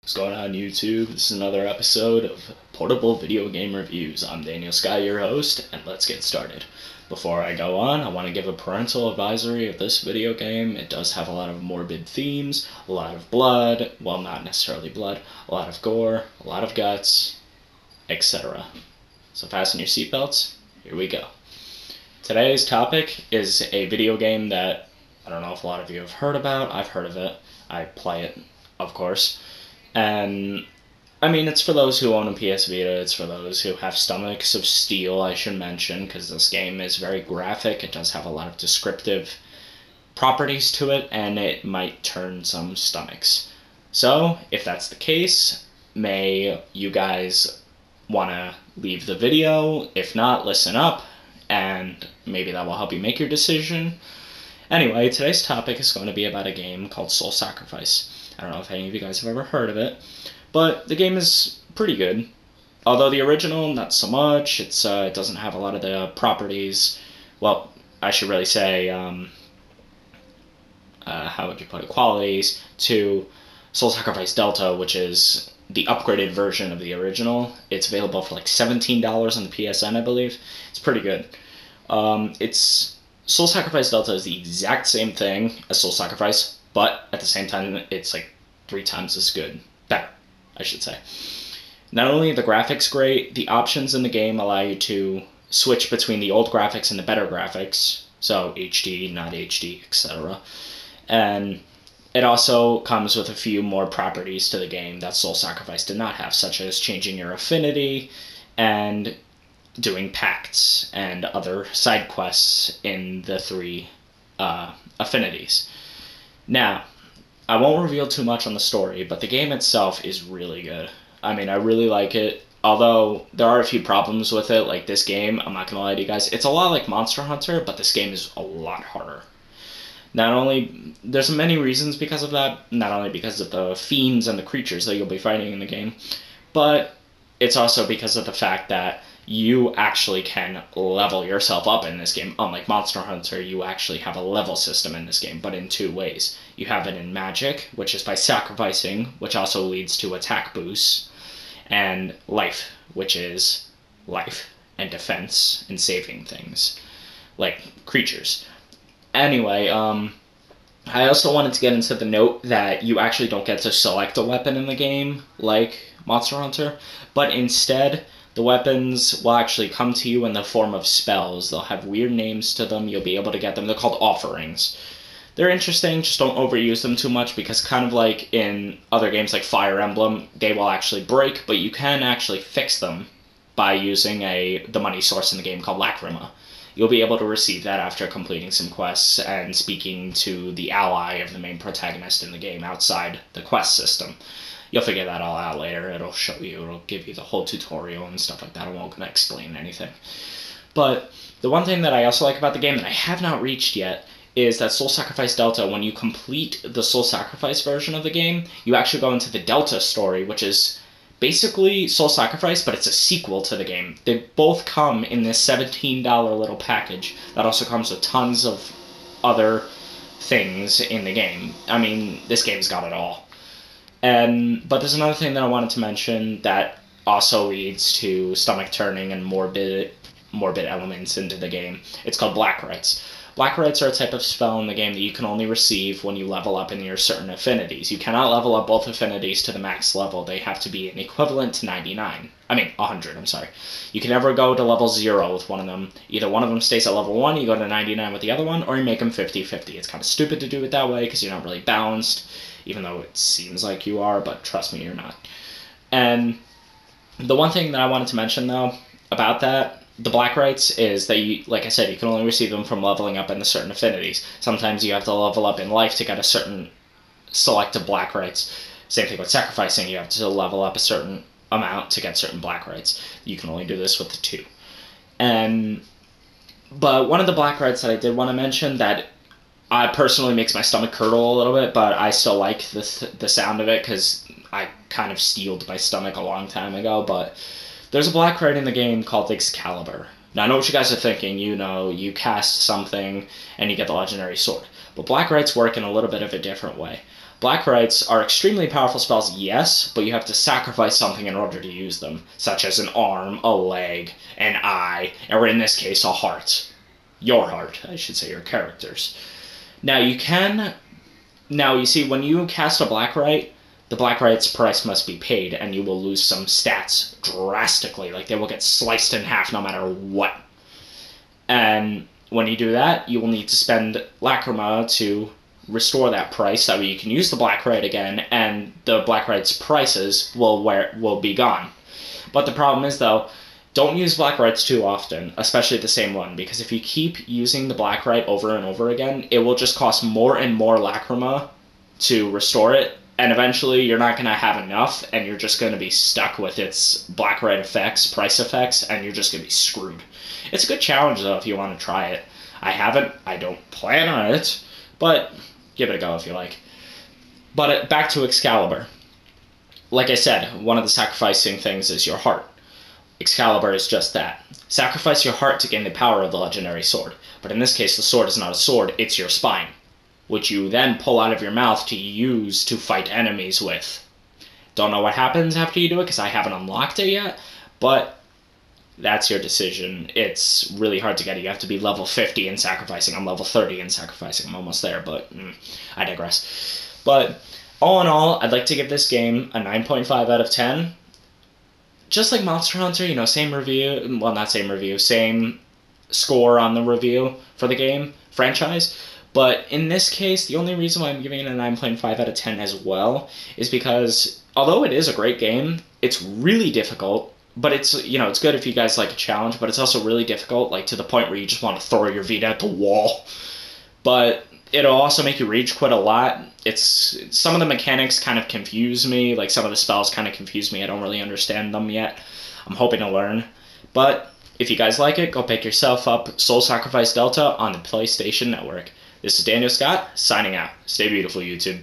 What's going on, YouTube? This is another episode of Portable Video Game Reviews. I'm Daniel Sky, your host, and let's get started. Before I go on, I want to give a parental advisory of this video game. It does have a lot of morbid themes, a lot of blood, well, not necessarily blood, a lot of gore, a lot of guts, etc. So fasten your seatbelts, here we go. Today's topic is a video game that I don't know if a lot of you have heard about. I've heard of it. I play it, of course. And I mean, it's for those who own a PS Vita, it's for those who have stomachs of steel, I should mention, because this game is very graphic. It does have a lot of descriptive properties to it, and it might turn some stomachs. So, if that's the case, may you guys want to leave the video. If not, listen up, and maybe that will help you make your decision. Anyway, today's topic is going to be about a game called Soul Sacrifice. I don't know if any of you guys have ever heard of it, but the game is pretty good. Although the original, not so much. It doesn't have a lot of the properties. Well, I should really say, how would you put it, qualities to Soul Sacrifice Delta, which is the upgraded version of the original. It's available for like $17 on the PSN, I believe. It's pretty good. Soul Sacrifice Delta is the exact same thing as Soul Sacrifice, but at the same time, it's like 3 times as good. Better, I should say. Not only are the graphics great, the options in the game allow you to switch between the old graphics and the better graphics, so HD, not HD, etc. And it also comes with a few more properties to the game that Soul Sacrifice did not have, such as changing your affinity and doing pacts and other side quests in the 3 affinities. Now, I won't reveal too much on the story, but the game itself is really good. I mean, I really like it, although there are a few problems with it, like this game, I'm not gonna lie to you guys, it's a lot like Monster Hunter, but this game is a lot harder. There's many reasons because of that, not only because of the fiends and the creatures that you'll be fighting in the game, but it's also because of the fact that you actually can level yourself up in this game. Unlike Monster Hunter, you actually have a level system in this game, but in 2 ways. You have it in magic, which is by sacrificing, which also leads to attack boosts, and life, which is life and defense and saving things, like creatures. Anyway, I also wanted to get into the note that you actually don't get to select a weapon in the game, like Monster Hunter, but instead, the weapons will actually come to you in the form of spells. They'll have weird names to them. You'll be able to get them. They're called offerings. They're interesting, just don't overuse them too much, because kind of like in other games like Fire Emblem, they will actually break, but you can actually fix them by using the money source in the game called Lacrima. You'll be able to receive that after completing some quests and speaking to the ally of the main protagonist in the game outside the quest system. You'll figure that all out later. It'll show you, it'll give you the whole tutorial and stuff like that. I won't gonna explain anything. But the one thing that I also like about the game that I have not reached yet is that Soul Sacrifice Delta, when you complete the Soul Sacrifice version of the game, you actually go into the Delta story, which is basically Soul Sacrifice, but it's a sequel to the game. They both come in this $17 little package that also comes with tons of other things in the game. I mean, this game's got it all. But there's another thing that I wanted to mention that also leads to stomach turning and morbid elements into the game. It's called Black Rites. Black Rites are a type of spell in the game that you can only receive when you level up in your certain affinities. You cannot level up both affinities to the max level. They have to be an equivalent to 99. 100, I'm sorry. You can never go to level 0 with one of them. Either one of them stays at level 1, you go to 99 with the other one, or you make them 50-50. It's kind of stupid to do it that way because you're not really balanced, even though it seems like you are, but trust me, you're not. And the one thing that I wanted to mention, though, about that, the Black Rites, is that, you, like I said, you can only receive them from leveling up in the certain affinities. Sometimes you have to level up in life to get a certain select of Black Rites. Same thing with sacrificing, you have to level up a certain amount to get certain Black Rites. You can only do this with the 2. But one of the Black Rites that I did want to mention that personally makes my stomach curdle a little bit, but I still like the sound of it because I kind of steeled my stomach a long time ago, but there's a Black Rite in the game called Excalibur. Now, I know what you guys are thinking. You cast something and you get the legendary sword. But Black Rites work in a little bit of a different way. Black Rites are extremely powerful spells, yes, but you have to sacrifice something in order to use them, such as an arm, a leg, an eye, or in this case, a heart. Your heart, I should say, your character's. Now, you see, when you cast a Black Rite, the Black Rite's price must be paid, and you will lose some stats drastically. Like, they will get sliced in half no matter what. And when you do that, you will need to spend Lacrima to restore that price. That way you can use the Black Rite again, and the Black Rite's prices will be gone. But the problem is, though, don't use Black Rites too often, especially the same one, because if you keep using the Black Rite over and over again, it will just cost more and more Lacrima to restore it, and eventually you're not going to have enough, and you're just going to be stuck with its Black Rite effects, price effects, and you're just going to be screwed. It's a good challenge, though, if you want to try it. I haven't. I don't plan on it, but give it a go if you like. But back to Excalibur. Like I said, one of the sacrificing things is your heart. Excalibur is just that. Sacrifice your heart to gain the power of the legendary sword. But in this case, the sword is not a sword, it's your spine, which you then pull out of your mouth to use to fight enemies with. Don't know what happens after you do it, because I haven't unlocked it yet, but that's your decision. It's really hard to get it. You have to be level 50 in sacrificing. I'm level 30 in sacrificing. I'm almost there, but I digress. But all in all, I'd like to give this game a 9.5 out of 10. Just like Monster Hunter, same review. Well, not same review. Same score on the review for the game franchise. But in this case, the only reason why I'm giving it a 9.5 out of 10 as well is because, although it is a great game, it's really difficult. But it's, it's good if you guys like a challenge, but it's also really difficult, like to the point where you just want to throw your Vita at the wall. But it'll also make you rage quit a lot. Some of the mechanics kind of confuse me, like some of the spells kind of confuse me. I don't really understand them yet. I'm hoping to learn. But if you guys like it, go pick yourself up Soul Sacrifice Delta on the PlayStation Network. This is Daniel Scott, signing out. Stay beautiful, YouTube.